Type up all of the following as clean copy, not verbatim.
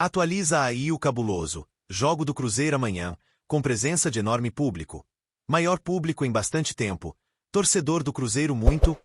Atualiza aí o cabuloso jogo do Cruzeiro amanhã, com presença de enorme público. Maior público em bastante tempo. Torcedor do Cruzeiro muito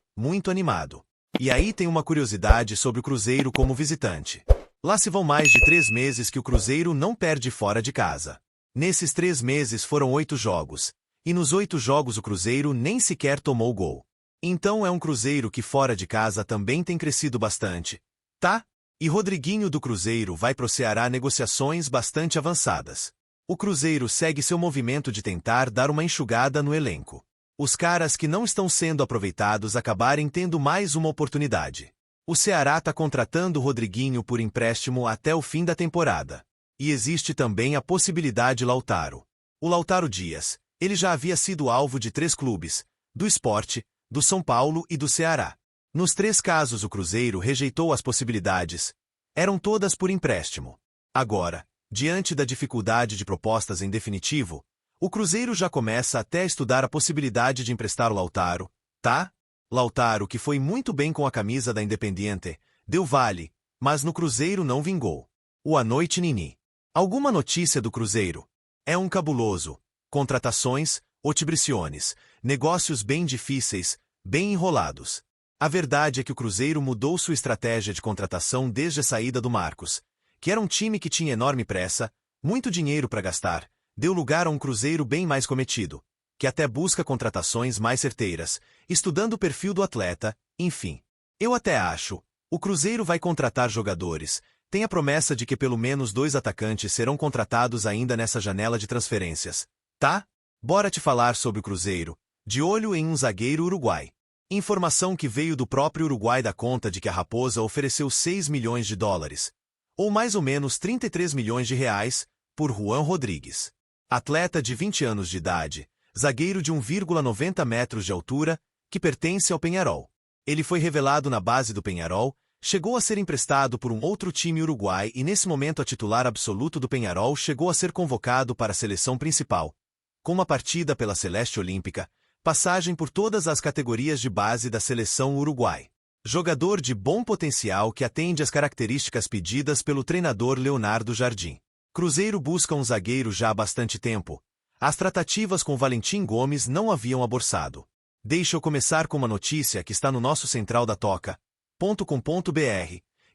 animado. E aí tem uma curiosidade sobre o Cruzeiro como visitante. Lá se vão mais de 3 meses que o Cruzeiro não perde fora de casa. Nesses 3 meses foram 8 jogos. E nos 8 jogos o Cruzeiro nem sequer tomou gol. Então é um Cruzeiro que fora de casa também tem crescido bastante. Tá? E Rodriguinho do Cruzeiro vai pro Ceará negociações bastante avançadas. O Cruzeiro segue seu movimento de tentar dar uma enxugada no elenco. Os caras que não estão sendo aproveitados acabarem tendo mais uma oportunidade. O Ceará tá contratando o Rodriguinho por empréstimo até o fim da temporada. E existe também a possibilidade Lautaro. O Lautaro Dias, ele já havia sido alvo de 3 clubes, do Sport, do São Paulo e do Ceará. Nos 3 casos o Cruzeiro rejeitou as possibilidades. Eram todas por empréstimo. Agora, diante da dificuldade de propostas em definitivo, o Cruzeiro já começa até a estudar a possibilidade de emprestar o Lautaro, tá? Lautaro, que foi muito bem com a camisa da Independiente, deu vale, mas no Cruzeiro não vingou. O à noite Nini. Alguma notícia do Cruzeiro? É um cabuloso. Contratações, otibriciones, negócios bem difíceis, bem enrolados. A verdade é que o Cruzeiro mudou sua estratégia de contratação desde a saída do Marcos, que era um time que tinha enorme pressa, muito dinheiro para gastar, deu lugar a um Cruzeiro bem mais cometido, que até busca contratações mais certeiras, estudando o perfil do atleta, enfim. Eu até acho, o Cruzeiro vai contratar jogadores, tem a promessa de que pelo menos 2 atacantes serão contratados ainda nessa janela de transferências, tá? Bora te falar sobre o Cruzeiro, de olho em um zagueiro uruguai. Informação que veio do próprio Uruguai dá conta de que a Raposa ofereceu 6 milhões de dólares, ou mais ou menos 33 milhões de reais, por Juan Rodrigues. Atleta de 20 anos de idade, zagueiro de 1,90 metros de altura, que pertence ao Peñarol. Ele foi revelado na base do Peñarol, chegou a ser emprestado por um outro time uruguai e nesse momento a titular absoluto do Peñarol chegou a ser convocado para a seleção principal, com uma partida pela Celeste Olímpica, passagem por todas as categorias de base da seleção uruguai. Jogador de bom potencial que atende às características pedidas pelo treinador Leonardo Jardim. Cruzeiro busca um zagueiro já há bastante tempo. As tratativas com Valentim Gomes não haviam aborçado. Deixa eu começar com uma notícia que está no nosso central da toca.com.br,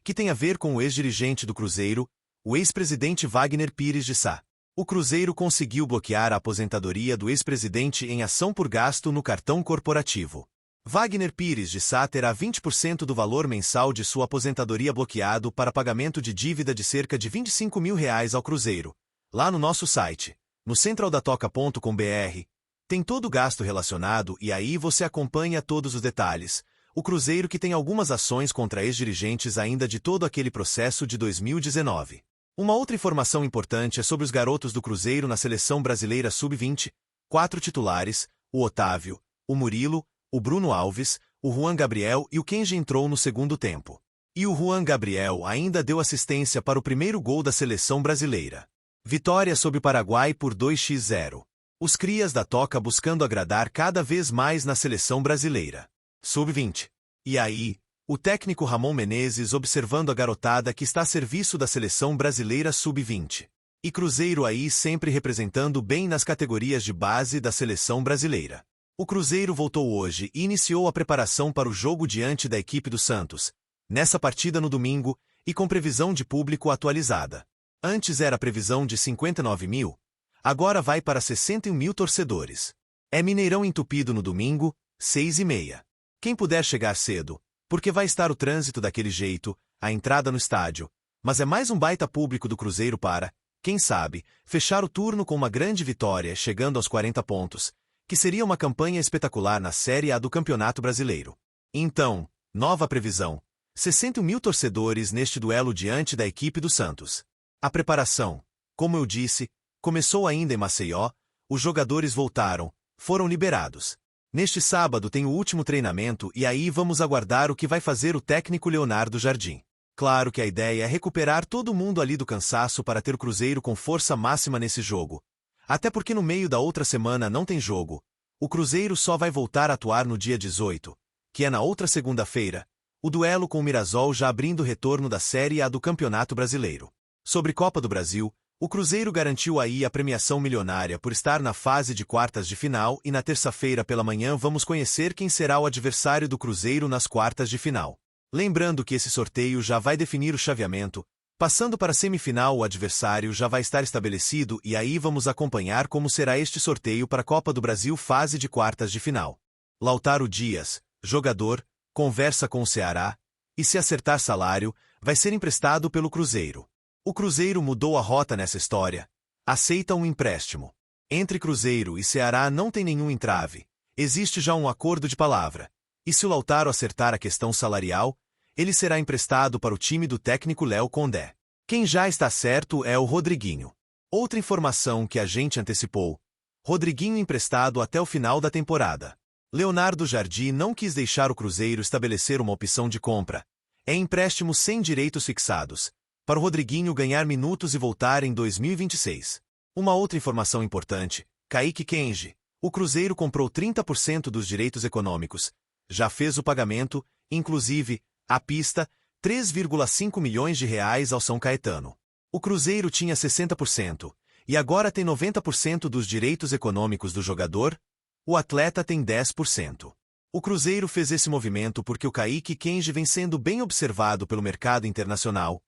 que tem a ver com o ex-dirigente do Cruzeiro, o ex-presidente Wagner Pires de Sá. O Cruzeiro conseguiu bloquear a aposentadoria do ex-presidente em ação por gasto no cartão corporativo. Wagner Pires de Sá terá 20% do valor mensal de sua aposentadoria bloqueado para pagamento de dívida de cerca de R$25 mil ao Cruzeiro. Lá no nosso site, no centraldatoca.com.br, tem todo o gasto relacionado e aí você acompanha todos os detalhes. O Cruzeiro que tem algumas ações contra ex-dirigentes ainda de todo aquele processo de 2019. Uma outra informação importante é sobre os garotos do Cruzeiro na seleção brasileira sub-20, 4 titulares, o Otávio, o Murilo, o Bruno Alves, o Juan Gabriel e o Kenji entrou no segundo tempo. E o Juan Gabriel ainda deu assistência para o primeiro gol da seleção brasileira. Vitória sobre o Paraguai por 2-0. Os crias da Toca buscando agradar cada vez mais na seleção brasileira. Sub-20. E aí, o técnico Ramon Menezes observando a garotada que está a serviço da seleção brasileira sub-20. E Cruzeiro aí sempre representando bem nas categorias de base da seleção brasileira. O Cruzeiro voltou hoje e iniciou a preparação para o jogo diante da equipe do Santos, nessa partida no domingo, e com previsão de público atualizada. Antes era a previsão de 59 mil, agora vai para 61 mil torcedores. É Mineirão entupido no domingo, 6h30. Quem puder chegar cedo, porque vai estar o trânsito daquele jeito, a entrada no estádio, mas é mais um baita público do Cruzeiro para, quem sabe, fechar o turno com uma grande vitória chegando aos 40 pontos, que seria uma campanha espetacular na Série A do Campeonato Brasileiro. Então, nova previsão, 61 mil torcedores neste duelo diante da equipe do Santos. A preparação, como eu disse, começou ainda em Maceió, os jogadores voltaram, foram liberados. Neste sábado tem o último treinamento e aí vamos aguardar o que vai fazer o técnico Leonardo Jardim. Claro que a ideia é recuperar todo mundo ali do cansaço para ter o Cruzeiro com força máxima nesse jogo. Até porque no meio da outra semana não tem jogo. O Cruzeiro só vai voltar a atuar no dia 18, que é na outra segunda-feira, o duelo com o Mirassol já abrindo o retorno da Série A do Campeonato Brasileiro. Sobre Copa do Brasil, o Cruzeiro garantiu aí a premiação milionária por estar na fase de quartas de final e na terça-feira pela manhã vamos conhecer quem será o adversário do Cruzeiro nas quartas de final. Lembrando que esse sorteio já vai definir o chaveamento, passando para a semifinal o adversário já vai estar estabelecido e aí vamos acompanhar como será este sorteio para a Copa do Brasil fase de quartas de final. Lautaro Dias, jogador, conversa com o Ceará, e se acertar salário, vai ser emprestado pelo Cruzeiro. O Cruzeiro mudou a rota nessa história. Aceita um empréstimo. Entre Cruzeiro e Ceará não tem nenhum entrave. Existe já um acordo de palavra. E se o Lautaro acertar a questão salarial, ele será emprestado para o time do técnico Léo Condé. Quem já está certo é o Rodriguinho. Outra informação que a gente antecipou. Rodriguinho emprestado até o final da temporada. Leonardo Jardim não quis deixar o Cruzeiro estabelecer uma opção de compra. É empréstimo sem direitos fixados, para o Rodriguinho ganhar minutos e voltar em 2026. Uma outra informação importante, Kaique Kenji. O Cruzeiro comprou 30% dos direitos econômicos. Já fez o pagamento, inclusive, a pista, 3,5 milhões de reais ao São Caetano. O Cruzeiro tinha 60%, e agora tem 90% dos direitos econômicos do jogador, o atleta tem 10%. O Cruzeiro fez esse movimento porque o Kaique Kenji vem sendo bem observado pelo mercado internacional,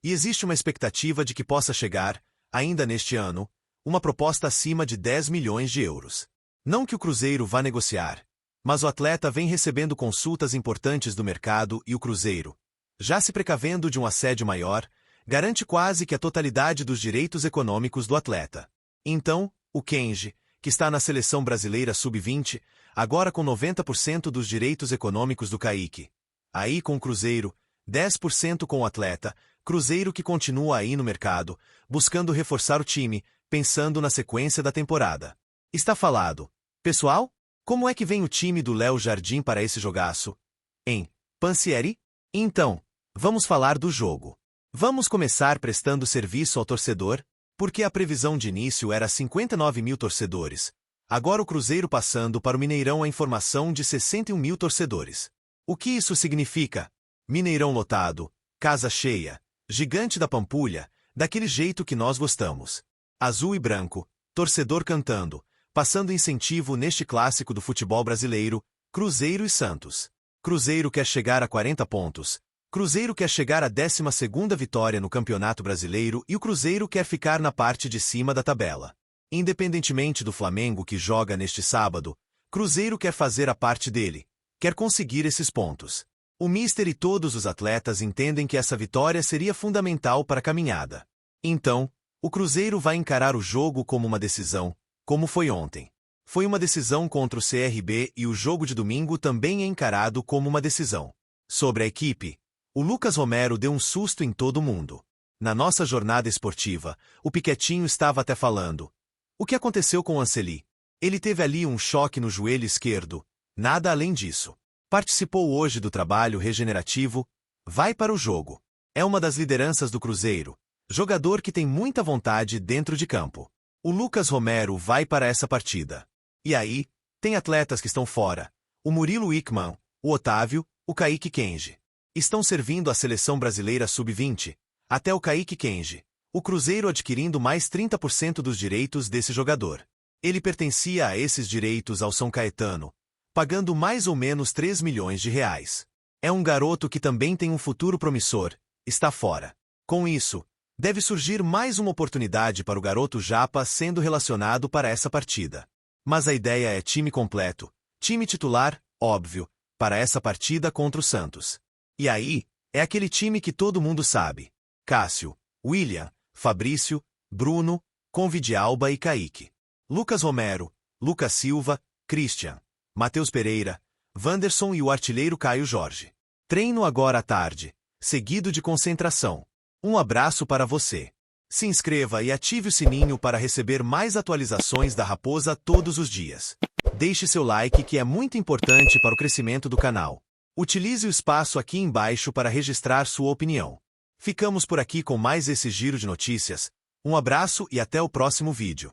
e existe uma expectativa de que possa chegar, ainda neste ano, uma proposta acima de 10 milhões de euros. Não que o Cruzeiro vá negociar, mas o atleta vem recebendo consultas importantes do mercado e o Cruzeiro, já se precavendo de um assédio maior, garante quase que a totalidade dos direitos econômicos do atleta. Então, o Kenji, que está na seleção brasileira sub-20, agora com 90% dos direitos econômicos do Kaique. Aí com o Cruzeiro, 10% com o atleta, Cruzeiro que continua aí no mercado, buscando reforçar o time, pensando na sequência da temporada. Está falado. Pessoal, como é que vem o time do Léo Jardim para esse jogaço? Hein? Pansieri? Então, vamos falar do jogo. Vamos começar prestando serviço ao torcedor, porque a previsão de início era 59 mil torcedores. Agora o Cruzeiro passando para o Mineirão a informação de 61 mil torcedores. O que isso significa? Mineirão lotado, casa cheia, gigante da Pampulha, daquele jeito que nós gostamos. Azul e branco, torcedor cantando, passando incentivo neste clássico do futebol brasileiro, Cruzeiro e Santos. Cruzeiro quer chegar a 40 pontos. Cruzeiro quer chegar à 12ª vitória no Campeonato Brasileiro e o Cruzeiro quer ficar na parte de cima da tabela. Independentemente do Flamengo que joga neste sábado, Cruzeiro quer fazer a parte dele, quer conseguir esses pontos. O míster e todos os atletas entendem que essa vitória seria fundamental para a caminhada. Então, o Cruzeiro vai encarar o jogo como uma decisão, como foi ontem. Foi uma decisão contra o CRB e o jogo de domingo também é encarado como uma decisão. Sobre a equipe, o Lucas Romero deu um susto em todo mundo. Na nossa jornada esportiva, o Piquetinho estava até falando. O que aconteceu com o Anceli? Ele teve ali um choque no joelho esquerdo, nada além disso. Participou hoje do trabalho regenerativo, vai para o jogo. É uma das lideranças do Cruzeiro, jogador que tem muita vontade dentro de campo. O Lucas Romero vai para essa partida. E aí, tem atletas que estão fora. O Murilo Wickman, o Otávio, o Kaique Kenji. Estão servindo a seleção brasileira sub-20, até o Kaique Kenji. O Cruzeiro adquirindo mais 30% dos direitos desse jogador. Ele pertencia a esses direitos ao São Caetano, pagando mais ou menos 3 milhões de reais. É um garoto que também tem um futuro promissor, está fora. Com isso, deve surgir mais uma oportunidade para o garoto Japa sendo relacionado para essa partida. Mas a ideia é time completo, time titular, óbvio, para essa partida contra o Santos. E aí, é aquele time que todo mundo sabe. Cássio, William, Fabrício, Bruno, Convidialba e Kaique. Lucas Romero, Lucas Silva, Christian, Matheus Pereira, Wanderson e o artilheiro Caio Jorge. Treino agora à tarde, seguido de concentração. Um abraço para você. Se inscreva e ative o sininho para receber mais atualizações da Raposa todos os dias. Deixe seu like que é muito importante para o crescimento do canal. Utilize o espaço aqui embaixo para registrar sua opinião. Ficamos por aqui com mais esse giro de notícias. Um abraço e até o próximo vídeo.